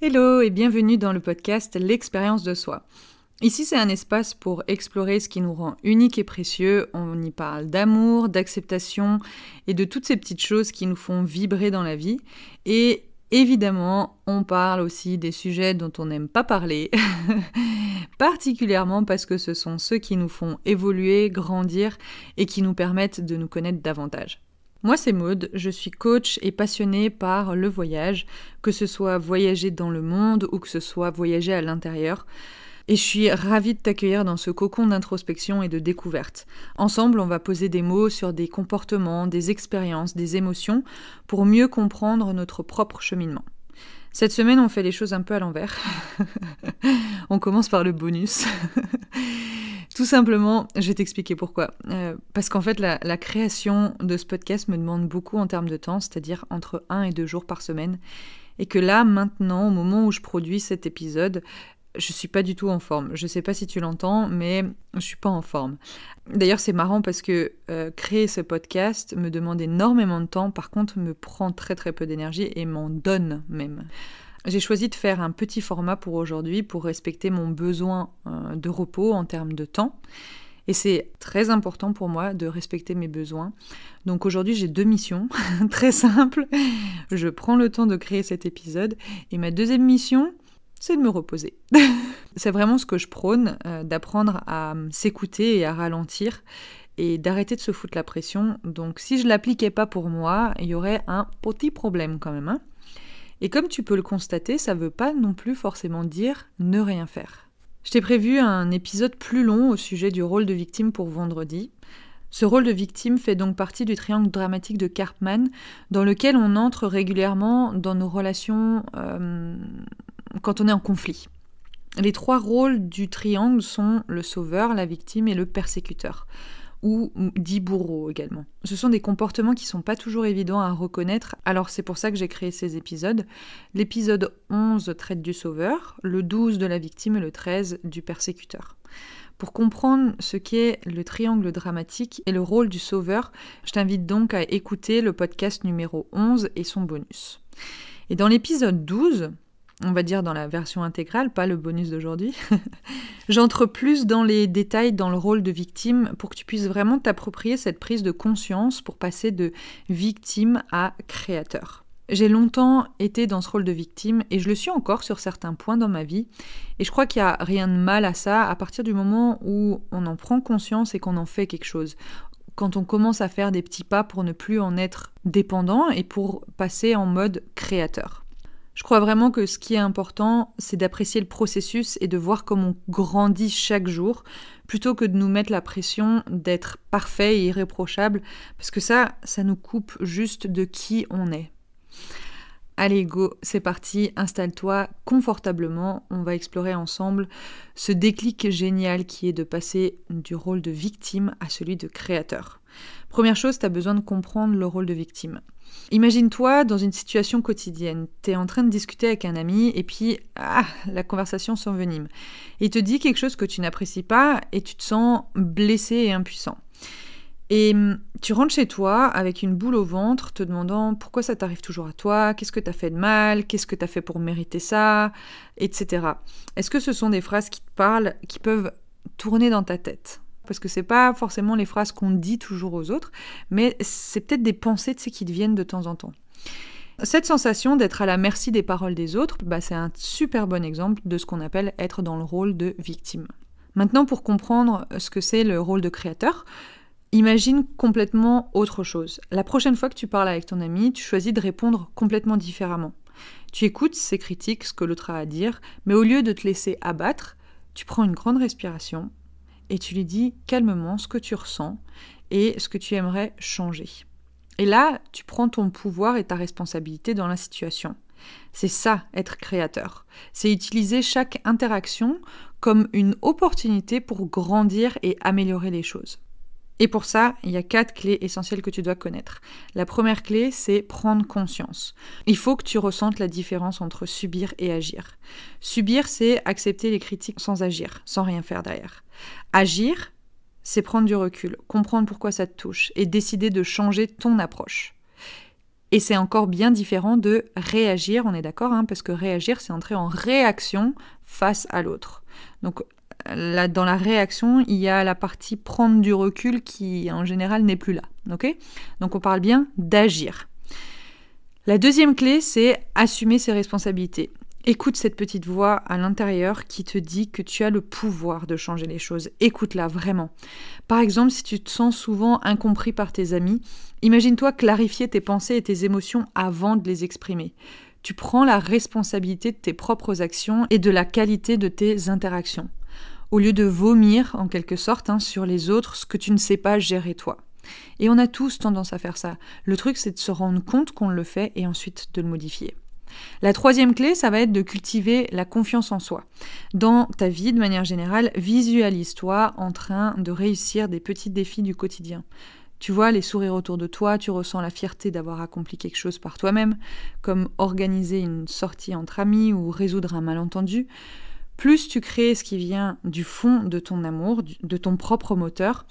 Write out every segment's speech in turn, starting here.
Hello et bienvenue dans le podcast L'expérience de soi. Ici, c'est un espace pour explorer ce qui nous rend unique et précieux. On y parle d'amour, d'acceptation et de toutes ces petites choses qui nous font vibrer dans la vie. Et évidemment, on parle aussi des sujets dont on n'aime pas parler, particulièrement parce que ce sont ceux qui nous font évoluer, grandir et qui nous permettent de nous connaître davantage. Moi, c'est Maude, je suis coach et passionnée par le voyage, que ce soit voyager dans le monde ou que ce soit voyager à l'intérieur. Et je suis ravie de t'accueillir dans ce cocon d'introspection et de découverte. Ensemble, on va poser des mots sur des comportements, des expériences, des émotions pour mieux comprendre notre propre cheminement. Cette semaine, on fait les choses un peu à l'envers. On commence par le bonus. Tout simplement, je vais t'expliquer pourquoi. Parce qu'en fait, la création de ce podcast me demande beaucoup en termes de temps, c'est-à-dire entre 1 et 2 jours par semaine. Et que là, maintenant, au moment où je produis cet épisode, je suis pas du tout en forme. Je sais pas si tu l'entends, mais je suis pas en forme. D'ailleurs, c'est marrant parce que créer ce podcast me demande énormément de temps, par contre, me prend très très peu d'énergie et m'en donne même. J'ai choisi de faire un petit format pour aujourd'hui pour respecter mon besoin de repos en termes de temps. Et c'est très important pour moi de respecter mes besoins. Donc aujourd'hui, j'ai 2 missions, très simples. Je prends le temps de créer cet épisode. Et ma deuxième mission, c'est de me reposer. C'est vraiment ce que je prône, d'apprendre à s'écouter et à ralentir et d'arrêter de se foutre la pression. Donc si je ne l'appliquais pas pour moi, il y aurait un petit problème quand même, hein. Et comme tu peux le constater, ça ne veut pas non plus forcément dire ne rien faire. Je t'ai prévu un épisode plus long au sujet du rôle de victime pour vendredi. Ce rôle de victime fait donc partie du triangle dramatique de Karpman, dans lequel on entre régulièrement dans nos relations quand on est en conflit. Les 3 rôles du triangle sont le sauveur, la victime et le persécuteur, ou dit bourreau également. Ce sont des comportements qui sont pas toujours évidents à reconnaître, alors c'est pour ça que j'ai créé ces épisodes. L'épisode 11 traite du sauveur, le 12 de la victime et le 13 du persécuteur. Pour comprendre ce qu'est le triangle dramatique et le rôle du sauveur, je t'invite donc à écouter le podcast numéro 11 et son bonus. Et dans l'épisode 12, on va dire dans la version intégrale, pas le bonus d'aujourd'hui, j'entre plus dans les détails dans le rôle de victime pour que tu puisses vraiment t'approprier cette prise de conscience pour passer de victime à créateur. J'ai longtemps été dans ce rôle de victime et je le suis encore sur certains points dans ma vie. Et je crois qu'il n'y a rien de mal à ça à partir du moment où on en prend conscience et qu'on en fait quelque chose. Quand on commence à faire des petits pas pour ne plus en être dépendant et pour passer en mode créateur. Je crois vraiment que ce qui est important, c'est d'apprécier le processus et de voir comment on grandit chaque jour, plutôt que de nous mettre la pression d'être parfait et irréprochable, parce que ça nous coupe juste de qui on est. Allez, go, c'est parti, installe-toi confortablement, on va explorer ensemble ce déclic génial qui est de passer du rôle de victime à celui de créateur. Première chose, tu as besoin de comprendre le rôle de victime. Imagine-toi dans une situation quotidienne, tu es en train de discuter avec un ami et puis la conversation s'envenime. Il te dit quelque chose que tu n'apprécies pas et tu te sens blessé et impuissant. Et tu rentres chez toi avec une boule au ventre, te demandant pourquoi ça t'arrive toujours à toi, qu'est-ce que t'as fait de mal, qu'est-ce que t'as fait pour mériter ça, etc. Est-ce que ce sont des phrases qui te parlent, qui peuvent tourner dans ta tête ? Parce que c'est pas forcément les phrases qu'on dit toujours aux autres, mais c'est peut-être des pensées, qui te viennent de temps en temps. Cette sensation d'être à la merci des paroles des autres, c'est un super bon exemple de ce qu'on appelle être dans le rôle de victime. Maintenant, pour comprendre ce que c'est le rôle de créateur, imagine complètement autre chose. La prochaine fois que tu parles avec ton ami, tu choisis de répondre complètement différemment. Tu écoutes ses critiques, ce que l'autre a à dire, mais au lieu de te laisser abattre, tu prends une grande respiration et tu lui dis calmement ce que tu ressens et ce que tu aimerais changer. Et là, tu prends ton pouvoir et ta responsabilité dans la situation. C'est ça, être créateur. C'est utiliser chaque interaction comme une opportunité pour grandir et améliorer les choses. Et pour ça, il y a 4 clés essentielles que tu dois connaître. La première clé, c'est prendre conscience. Il faut que tu ressentes la différence entre subir et agir. Subir, c'est accepter les critiques sans agir, sans rien faire derrière. Agir, c'est prendre du recul, comprendre pourquoi ça te touche et décider de changer ton approche. Et c'est encore bien différent de réagir, on est d'accord, parce que réagir, c'est entrer en réaction face à l'autre. Donc là, dans la réaction, il y a la partie prendre du recul qui, en général, n'est plus là. Okay ? Donc on parle bien d'agir. La deuxième clé, c'est assumer ses responsabilités. Écoute cette petite voix à l'intérieur qui te dit que tu as le pouvoir de changer les choses. Écoute-la vraiment. Par exemple, si tu te sens souvent incompris par tes amis, imagine-toi clarifier tes pensées et tes émotions avant de les exprimer. Tu prends la responsabilité de tes propres actions et de la qualité de tes interactions. Au lieu de vomir, en quelque sorte, sur les autres ce que tu ne sais pas gérer toi. Et on a tous tendance à faire ça. Le truc, c'est de se rendre compte qu'on le fait et ensuite de le modifier. La troisième clé, ça va être de cultiver la confiance en soi. Dans ta vie, de manière générale, visualise-toi en train de réussir des petits défis du quotidien. Tu vois les sourires autour de toi, tu ressens la fierté d'avoir accompli quelque chose par toi-même, comme organiser une sortie entre amis ou résoudre un malentendu. Plus tu crées ce qui vient du fond de ton amour, de ton propre moteur,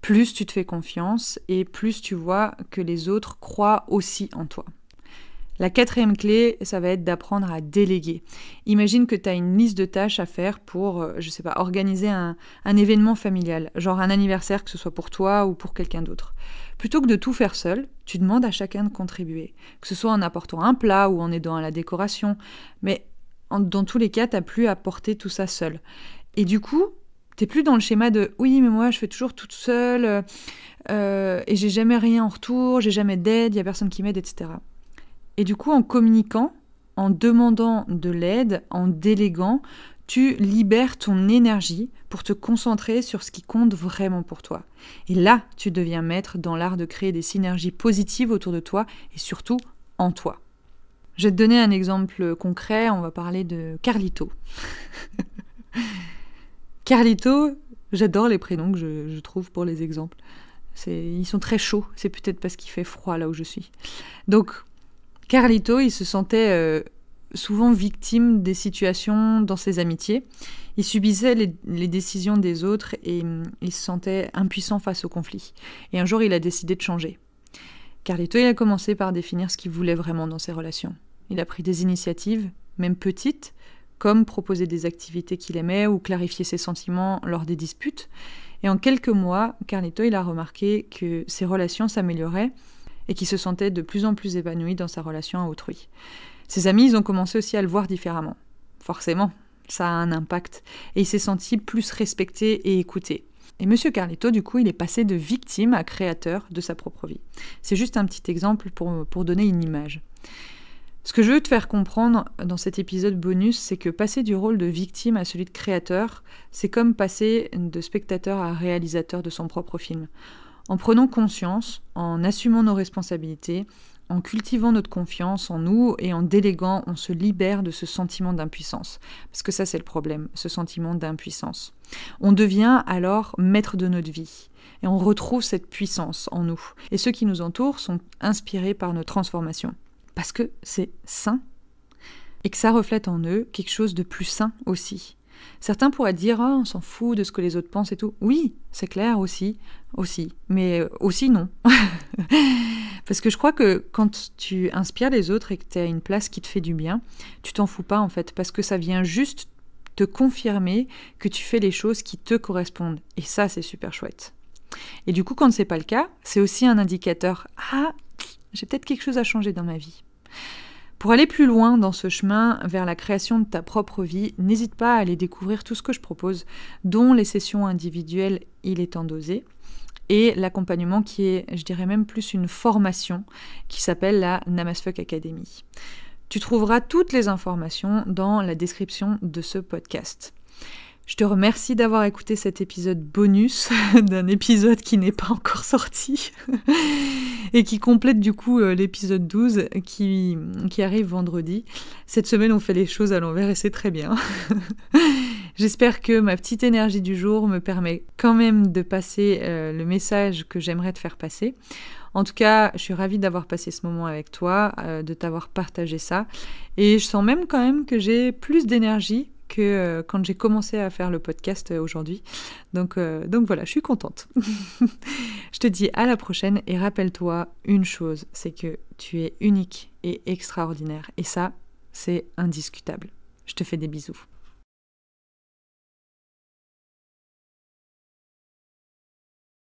plus tu te fais confiance et plus tu vois que les autres croient aussi en toi. La quatrième clé, ça va être d'apprendre à déléguer. Imagine que tu as une liste de tâches à faire pour, organiser un événement familial, genre un anniversaire, que ce soit pour toi ou pour quelqu'un d'autre. Plutôt que de tout faire seul, tu demandes à chacun de contribuer, que ce soit en apportant un plat ou en aidant à la décoration, mais dans tous les cas, tu n'as plus à porter tout ça seul. Et du coup, tu n'es plus dans le schéma de « oui, mais moi, je fais toujours toute seule, et j'ai jamais rien en retour, j'ai jamais d'aide, il n'y a personne qui m'aide, etc. » Et du coup, en communiquant, en demandant de l'aide, en déléguant, tu libères ton énergie pour te concentrer sur ce qui compte vraiment pour toi. Et là, tu deviens maître dans l'art de créer des synergies positives autour de toi et surtout en toi. Je vais te donner un exemple concret, on va parler de Carlito. Carlito, j'adore les prénoms que je trouve pour les exemples. Ils sont très chauds, c'est peut-être parce qu'il fait froid là où je suis. Donc, Carlito, il se sentait souvent victime des situations dans ses amitiés. Il subissait les décisions des autres et il se sentait impuissant face au conflit. Et un jour, il a décidé de changer. Carlito, il a commencé par définir ce qu'il voulait vraiment dans ses relations. Il a pris des initiatives, même petites, comme proposer des activités qu'il aimait ou clarifier ses sentiments lors des disputes. Et en quelques mois, Carlito, il a remarqué que ses relations s'amélioraient et qu'il se sentait de plus en plus épanoui dans sa relation à autrui. Ses amis, ils ont commencé aussi à le voir différemment. Forcément, ça a un impact. Et il s'est senti plus respecté et écouté. Et Monsieur Carlito, du coup, il est passé de victime à créateur de sa propre vie. C'est juste un petit exemple pour donner une image. Ce que je veux te faire comprendre dans cet épisode bonus, c'est que passer du rôle de victime à celui de créateur, c'est comme passer de spectateur à réalisateur de son propre film. En prenant conscience, en assumant nos responsabilités, en cultivant notre confiance en nous et en déléguant, on se libère de ce sentiment d'impuissance. Parce que ça, c'est le problème, ce sentiment d'impuissance. On devient alors maître de notre vie et on retrouve cette puissance en nous. Et ceux qui nous entourent sont inspirés par nos transformations. Parce que c'est sain et que ça reflète en eux quelque chose de plus sain aussi. Certains pourraient dire « oh, on s'en fout de ce que les autres pensent et tout ». Oui, c'est clair aussi, mais aussi non. Parce que je crois que quand tu inspires les autres et que tu as une place qui te fait du bien, tu t'en fous pas en fait, parce que ça vient juste te confirmer que tu fais les choses qui te correspondent. Et ça, c'est super chouette. Et du coup, quand c'est pas le cas, c'est aussi un indicateur « ah, j'ai peut-être quelque chose à changer dans ma vie ». Pour aller plus loin dans ce chemin vers la création de ta propre vie, n'hésite pas à aller découvrir tout ce que je propose, dont les sessions individuelles Il est temps d'oser, et l'accompagnement qui est, je dirais même plus une formation, qui s'appelle la Namasfuck Academy. Tu trouveras toutes les informations dans la description de ce podcast. Je te remercie d'avoir écouté cet épisode bonus d'un épisode qui n'est pas encore sorti et qui complète du coup l'épisode 12 qui arrive vendredi. Cette semaine, on fait les choses à l'envers et c'est très bien. J'espère que ma petite énergie du jour me permet quand même de passer le message que j'aimerais te faire passer. En tout cas, je suis ravie d'avoir passé ce moment avec toi, de t'avoir partagé ça. Et je sens même quand même que j'ai plus d'énergie que quand j'ai commencé à faire le podcast aujourd'hui. Donc voilà, je suis contente. Je te dis à la prochaine et rappelle-toi une chose, c'est que tu es unique et extraordinaire. Et ça, c'est indiscutable. Je te fais des bisous.